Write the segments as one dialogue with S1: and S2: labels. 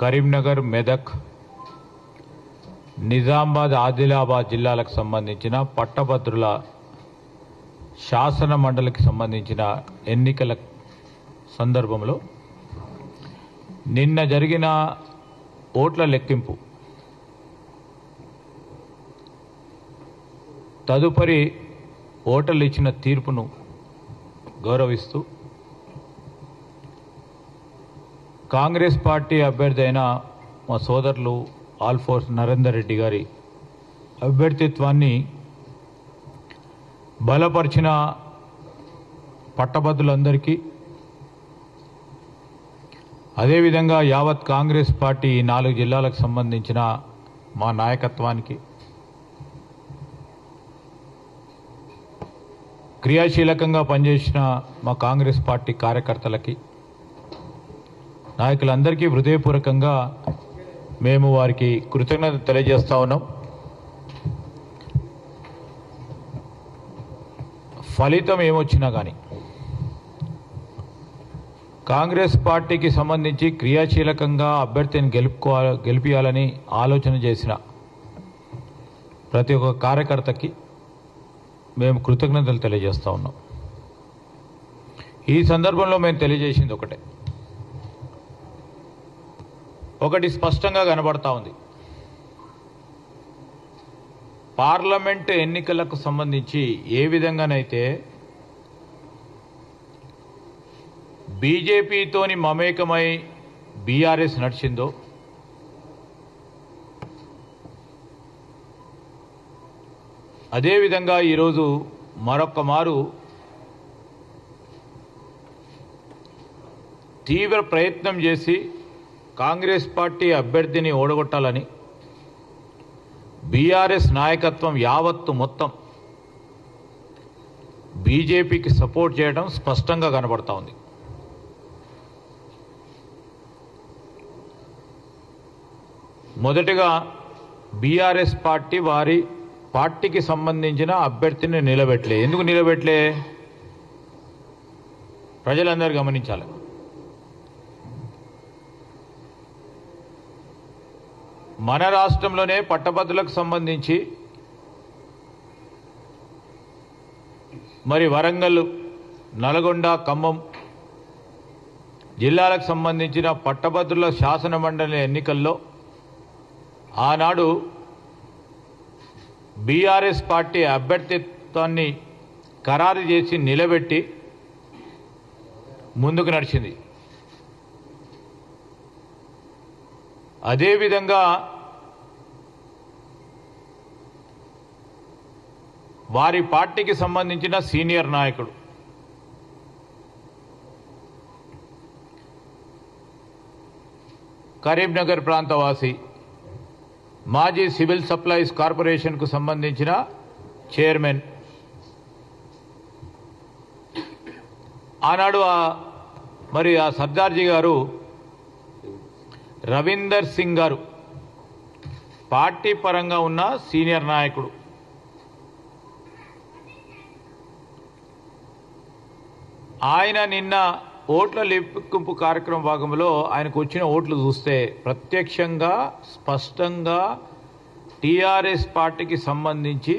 S1: కరీంనగర్, మెదక్, నిజామాబాద్, ఆదిలాబాద్ జిల్లాలకు సంబంధించిన పట్టభద్రుల శాసన మండలికి సంబంధించిన ఎన్నికల సందర్భంలో నిన్న జరిగిన ఓట్ల లెక్కింపు తదుపరి ఓటర్లు ఇచ్చిన తీర్పును గౌరవిస్తూ కాంగ్రెస్ పార్టీ అభ్యర్థి అయిన మా సోదరులు ఆల్ఫోర్స్ నరేందర్ రెడ్డి గారి అభ్యర్థిత్వాన్ని బలపరిచిన పట్టభద్రులందరికీ, అదేవిధంగా యావత్ కాంగ్రెస్ పార్టీ 4 జిల్లాలకు సంబంధించిన మా నాయకత్వానికి, క్రియాశీలకంగా పనిచేసిన మా కాంగ్రెస్ పార్టీ కార్యకర్తలకి, నాయకులందరికీ హృదయపూర్వకంగా మేము వారికి కృతజ్ఞత తెలియజేస్తా ఉన్నాం. ఫలితం ఏమొచ్చినా కానీ కాంగ్రెస్ పార్టీకి సంబంధించి క్రియాశీలకంగా అభ్యర్థిని గెలిపించాలని ఆలోచన చేసిన ప్రతి ఒక్క కార్యకర్తకి మేము కృతజ్ఞతలు తెలియజేస్తూ ఉన్నాం. ఈ సందర్భంలో మేము తెలియజేసింది ఒకటి స్పష్టంగా కనబడతా ఉంది. పార్లమెంట్ ఎన్నికలకు సంబంధించి ఏ విధంగానైతే బీజేపీతోని మమేకమై బీఆర్ఎస్ నడిచిందో, అదేవిధంగా ఈరోజు మరొక్క మారు తీవ్ర ప్రయత్నం చేసి కాంగ్రెస్ పార్టీ అభ్యర్థిని ఓడగొట్టాలని బీఆర్ఎస్ నాయకత్వం యావత్తు మొత్తం బీజేపీకి సపోర్ట్ చేయడం స్పష్టంగా కనబడతా ఉంది. మొదటిగా బీఆర్ఎస్ పార్టీ వారి పార్టీకి సంబంధించిన అభ్యర్థిని నిలబెట్టలే. ఎందుకు నిలబెట్టలే? ప్రజలందరూ గమనించాలి. మన రాష్ట్రంలోనే పట్టభద్రులకు సంబంధించి మరి వరంగల్, నల్గొండ, ఖమ్మం జిల్లాలకు సంబంధించిన పట్టభద్రుల శాసన మండలి ఎన్నికల్లో ఆనాడు బీఆర్ఎస్ పార్టీ అభ్యర్థిత్వాన్ని ఖరారు చేసి నిలబెట్టి ముందుకు నడిచింది. అదేవిధంగా వారి పార్టీకి సంబంధించిన సీనియర్ నాయకుడు కరీంనగర్ ప్రాంతవాసి, మాజీ సివిల్ సప్లైస్ కార్పొరేషన్కు సంబంధించిన చైర్మన్, ఆనాడు మరి ఆ సర్దార్జీ గారు రవీందర్ సింగ్ గారు పార్టీ పరంగా ఉన్న సీనియర్ నాయకుడు. ఆయన నిన్న ఓట్ల లెక్కింపు కార్యక్రమం భాగంలో ఆయనకు వచ్చిన ఓట్లు చూస్తే ప్రత్యక్షంగా స్పష్టంగా టీఆర్ఎస్ పార్టీకి సంబంధించి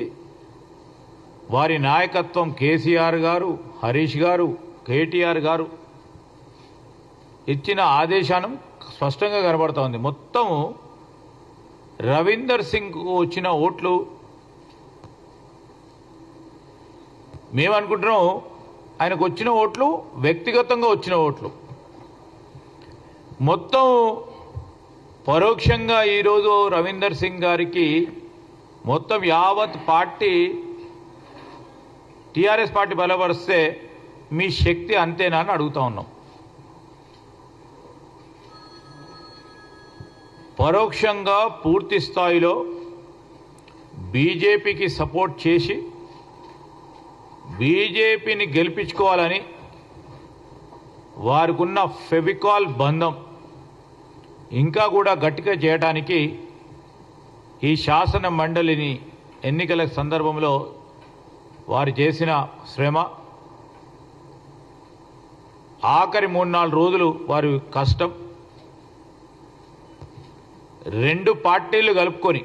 S1: వారి నాయకత్వం కేసీఆర్ గారు, హరీష్ గారు, కేటీఆర్ గారు ఇచ్చిన ఆదేశానం స్పష్టంగా కనబడతా ఉంది. మొత్తం రవీందర్ సింగ్కు వచ్చిన ఓట్లు మేమనుకుంటున్నాం ఆయనకు వచ్చిన ఓట్లు వ్యక్తిగతంగా వచ్చిన ఓట్లు మొత్తం పరోక్షంగా ఈరోజు రవీందర్ సింగ్ గారికి మొత్తం యావత్ పార్టీ టీఆర్ఎస్ పార్టీ బలపరిస్తే మీ శక్తి అంతేనా అని అడుగుతా ఉన్నాం. పరోక్షంగా పూర్తి స్థాయిలో బీజేపీకి సపోర్ట్ చేసి బీజేపీని గెలిపించుకోవాలని వారికున్న ఫెవికాల్ బంధం ఇంకా కూడా గట్టిగా చేయడానికి ఈ శాసన మండలిని ఎన్నికల సందర్భంలో వారు చేసిన శ్రమ, ఆఖరి 3-4 రోజులు వారి కష్టం, రెండు పార్టీలు కలుపుకొని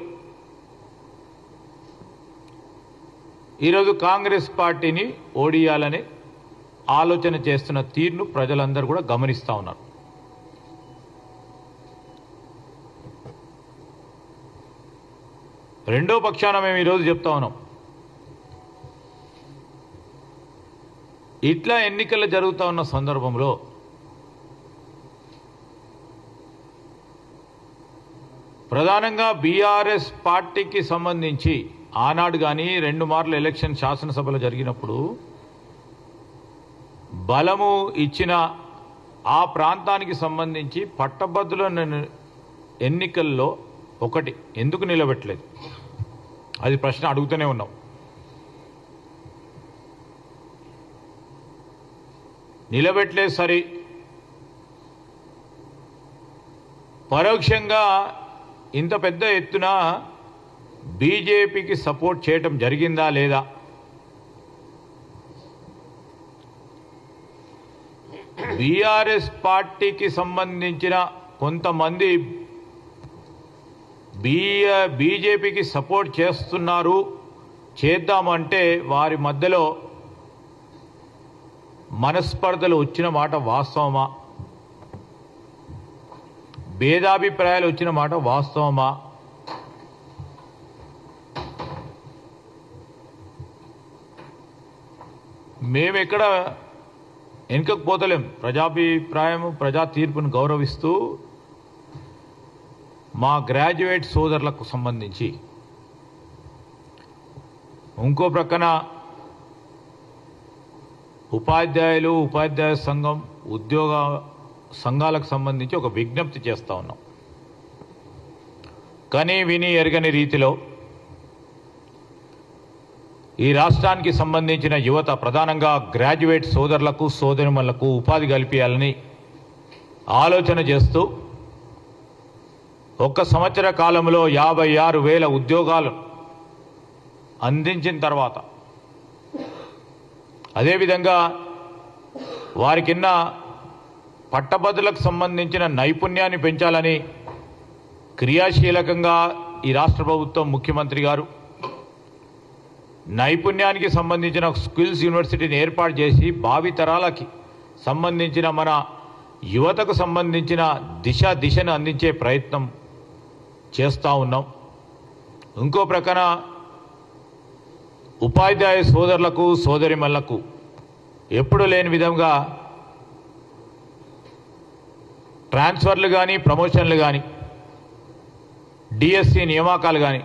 S1: ఈరోజు కాంగ్రెస్ పార్టీని ఓడియాలని ఆలోచన చేస్తున్న తీరును ప్రజలందరూ కూడా గమనిస్తూ ఉన్నారు. రెండో పక్షాన మేము ఈరోజు చెప్తా ఉన్నాం, ఇట్లా ఎన్నికలు జరుగుతూ ఉన్న సందర్భంలో ప్రధానంగా బీఆర్ఎస్ పార్టీకి సంబంధించి ఆనాడు కానీ 2 మార్లు ఎలక్షన్ శాసనసభలో జరిగినప్పుడు బలము ఇచ్చిన ఆ ప్రాంతానికి సంబంధించి పట్టభద్రుల ఎన్నికల్లో ఒకటి ఎందుకు నిలబెట్టలేదు? అది ప్రశ్న అడుగుతూనే ఉన్నాం. నిలబెట్టలేదు సరి, పరోక్షంగా ఇంత పెద్ద ఎత్తున బీజేపీకి సపోర్ట్ చేయటం జరిగిందా లేదా? బీఆర్ఎస్ పార్టీకి సంబంధించిన కొంతమంది బీజేపీకి సపోర్ట్ చేస్తున్నారు, చేద్దామంటే వారి మధ్యలో మనస్పర్ధలు వచ్చిన మాట వాస్తవమా? భేదాభిప్రాయాలు వచ్చిన మాట వాస్తవమా? మేమెక్కడ వెనుకపోతలేం. ప్రజాభిప్రాయం, ప్రజా తీర్పును గౌరవిస్తూ మా గ్రాడ్యుయేట్ సోదరులకు సంబంధించి ఇంకో ప్రక్కన ఉపాధ్యాయ సంఘం, ఉద్యోగ సంఘాలకు సంబంధించి ఒక విజ్ఞప్తి చేస్తూ ఉన్నాం. కానీ విని ఎరగని రీతిలో ఈ రాష్ట్రానికి సంబంధించిన యువత, ప్రధానంగా గ్రాడ్యుయేట్ సోదరులకు సోదరిమణులకు ఉపాధి కల్పించాలని ఆలోచన చేస్తూ 1 సంవత్సర కాలంలో 56,000 ఉద్యోగాలు అందించిన తర్వాత, అదేవిధంగా వారికిన్న పట్టభద్రులకు సంబంధించిన నైపుణ్యాన్ని పెంచాలని క్రియాశీలకంగా ఈ రాష్ట్ర ప్రభుత్వం, ముఖ్యమంత్రి గారు నైపుణ్యానికి సంబంధించిన స్కిల్స్ యూనివర్సిటీని ఏర్పాటు చేసి భావితరాలకి సంబంధించిన మన యువతకు సంబంధించిన దిశను అందించే ప్రయత్నం చేస్తూ ఉన్నాం. ఇంకో ప్రక్కన ఉపాధ్యాయ సోదరులకు సోదరిమణులకు ఎప్పుడు లేని విధంగా ట్రాన్స్ఫర్లు కానీ, ప్రమోషన్లు కానీ, డిఎస్సి నియామకాలు కానీ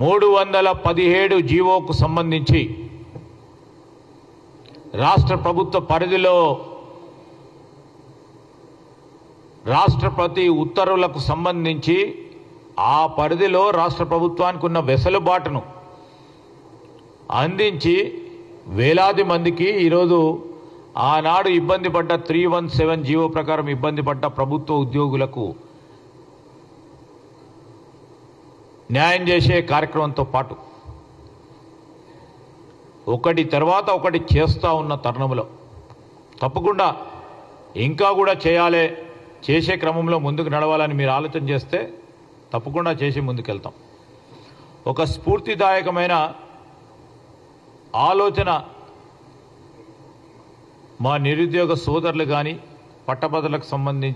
S1: 317 జీవోకు సంబంధించి రాష్ట్ర ప్రభుత్వ పరిధిలో రాష్ట్రపతి ఉత్తర్వులకు సంబంధించి ఆ పరిధిలో రాష్ట్ర ప్రభుత్వానికి ఉన్న వెసులుబాటును అందించి వేలాది మందికి ఈరోజు ఆనాడు ఇబ్బంది పడ్డ 317 జీవో ప్రకారం ఇబ్బంది పడ్డ ప్రభుత్వ ఉద్యోగులకు న్యాయం చేసే కార్యక్రమంతో పాటు ఒకటి తర్వాత ఒకటి చేస్తూ ఉన్న తరుణంలో తప్పకుండా ఇంకా కూడా చేయాలి, చేసే క్రమంలో ముందుకు నడవాలని మీరు ఆలోచన చేస్తే తప్పకుండా చేసి ముందుకెళ్తాం. ఒక స్ఫూర్తిదాయకమైన ఆలోచన మా నిరుద్యోగ సోదరులు కానీ, పట్టభద్రులకు సంబంధించి